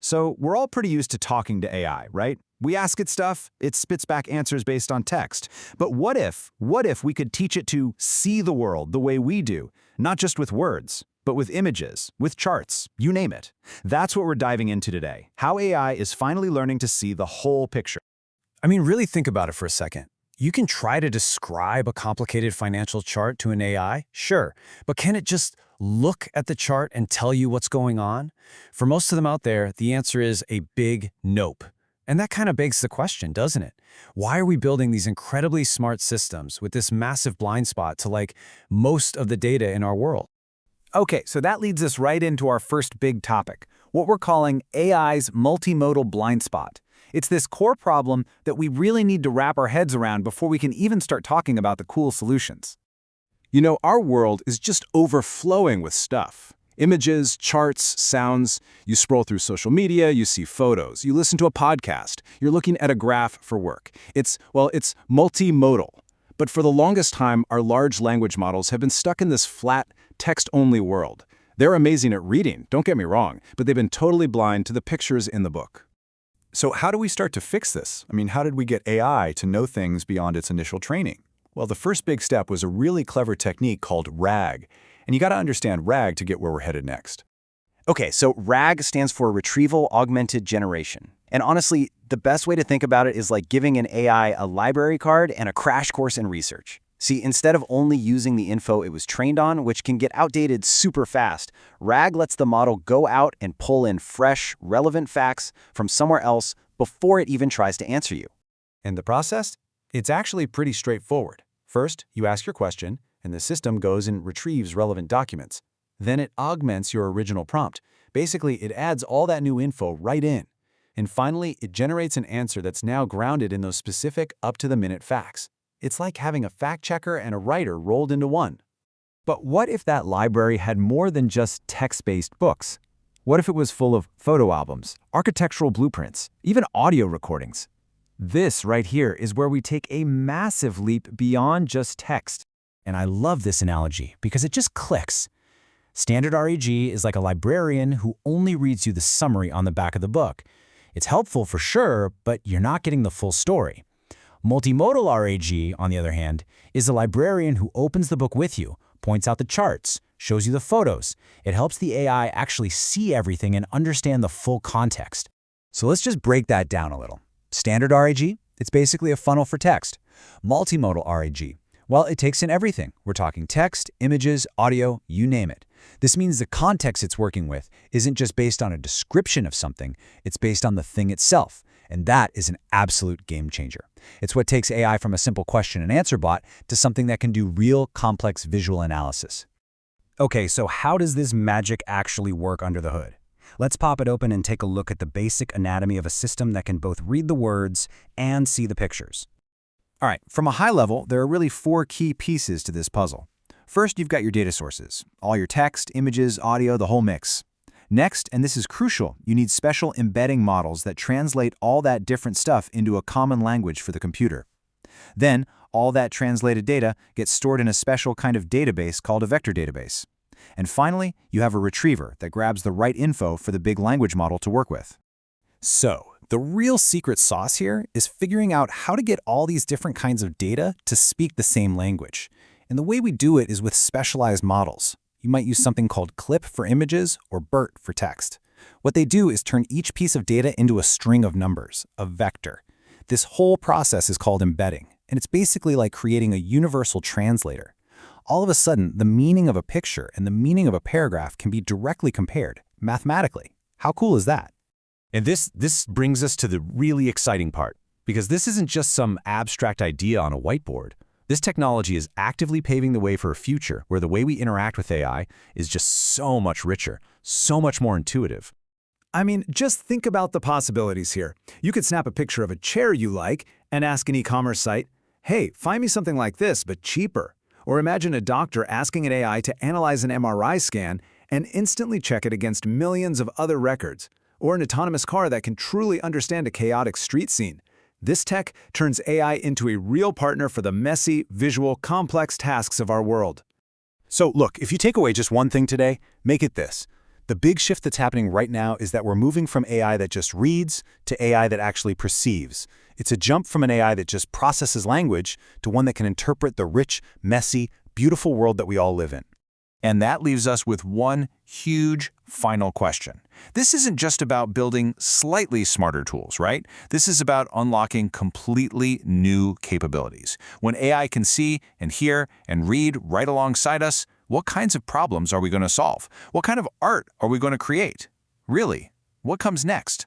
So we're all pretty used to talking to AI, right? We ask it stuff, it spits back answers based on text. But what if we could teach it to see the world the way we do, not just with words, but with images, with charts, you name it. That's what we're diving into today, how AI is finally learning to see the whole picture. I mean, really think about it for a second. You can try to describe a complicated financial chart to an AI, sure, but can it just look at the chart and tell you what's going on? For most of them out there, the answer is a big nope. And that kind of begs the question, doesn't it? Why are we building these incredibly smart systems with this massive blind spot to most of the data in our world? Okay, so that leads us right into our first big topic, what we're calling AI's multimodal blind spot. It's this core problem that we really need to wrap our heads around before we can even start talking about the cool solutions. You know, our world is just overflowing with stuff. Images, charts, sounds. You scroll through social media, you see photos, you listen to a podcast, you're looking at a graph for work. It's multimodal. But for the longest time, our large language models have been stuck in this flat, text-only world. They're amazing at reading, don't get me wrong, but they've been totally blind to the pictures in the book. So how do we start to fix this? I mean, how did we get AI to know things beyond its initial training? Well, the first big step was a really clever technique called RAG. And you got to understand RAG to get where we're headed next. Okay, so RAG stands for Retrieval Augmented Generation. And honestly, the best way to think about it is like giving an AI a library card and a crash course in research. See, instead of only using the info it was trained on, which can get outdated super fast, RAG lets the model go out and pull in fresh, relevant facts from somewhere else before it even tries to answer you. And the process? It's actually pretty straightforward. First, you ask your question, and the system goes and retrieves relevant documents. Then it augments your original prompt. Basically, it adds all that new info right in. And finally, it generates an answer that's now grounded in those specific, up-to-the-minute facts. It's like having a fact-checker and a writer rolled into one. But what if that library had more than just text-based books? What if it was full of photo albums, architectural blueprints, even audio recordings? This right here is where we take a massive leap beyond just text. And I love this analogy because it just clicks. Standard RAG is like a librarian who only reads you the summary on the back of the book. It's helpful for sure, but you're not getting the full story. Multimodal RAG, on the other hand, is a librarian who opens the book with you, points out the charts, shows you the photos. It helps the AI actually see everything and understand the full context. So let's just break that down a little. Standard RAG, it's basically a funnel for text. Multimodal RAG, well, it takes in everything. We're talking text, images, audio, you name it. This means the context it's working with isn't just based on a description of something, it's based on the thing itself. And that is an absolute game changer. It's what takes AI from a simple question and answer bot to something that can do real complex visual analysis. Okay, so how does this magic actually work under the hood? Let's pop it open and take a look at the basic anatomy of a system that can both read the words and see the pictures. All right, from a high level, there are really 4 key pieces to this puzzle. First, you've got your data sources, all your text, images, audio, the whole mix. Next, and this is crucial, you need special embedding models that translate all that different stuff into a common language for the computer. Then, all that translated data gets stored in a special kind of database called a vector database. And finally, you have a retriever that grabs the right info for the big language model to work with. So, the real secret sauce here is figuring out how to get all these different kinds of data to speak the same language. And the way we do it is with specialized models. You might use something called CLIP for images or BERT for text. What they do is turn each piece of data into a string of numbers, a vector. This whole process is called embedding, and it's basically like creating a universal translator. All of a sudden, the meaning of a picture and the meaning of a paragraph can be directly compared, mathematically. How cool is that? And this brings us to the really exciting part, because this isn't just some abstract idea on a whiteboard. This technology is actively paving the way for a future where the way we interact with AI is just so much richer, so much more intuitive. I mean, just think about the possibilities here. You could snap a picture of a chair you like and ask an e-commerce site, hey, find me something like this, but cheaper. Or imagine a doctor asking an AI to analyze an MRI scan and instantly check it against millions of other records. Or an autonomous car that can truly understand a chaotic street scene. This tech turns AI into a real partner for the messy, visual, complex tasks of our world. So look, if you take away just one thing today, make it this. The big shift that's happening right now is that we're moving from AI that just reads to AI that actually perceives. It's a jump from an AI that just processes language to one that can interpret the rich, messy, beautiful world that we all live in. And that leaves us with one huge final question. This isn't just about building slightly smarter tools, right? This is about unlocking completely new capabilities. When AI can see and hear and read right alongside us, what kinds of problems are we going to solve? What kind of art are we going to create? Really, what comes next?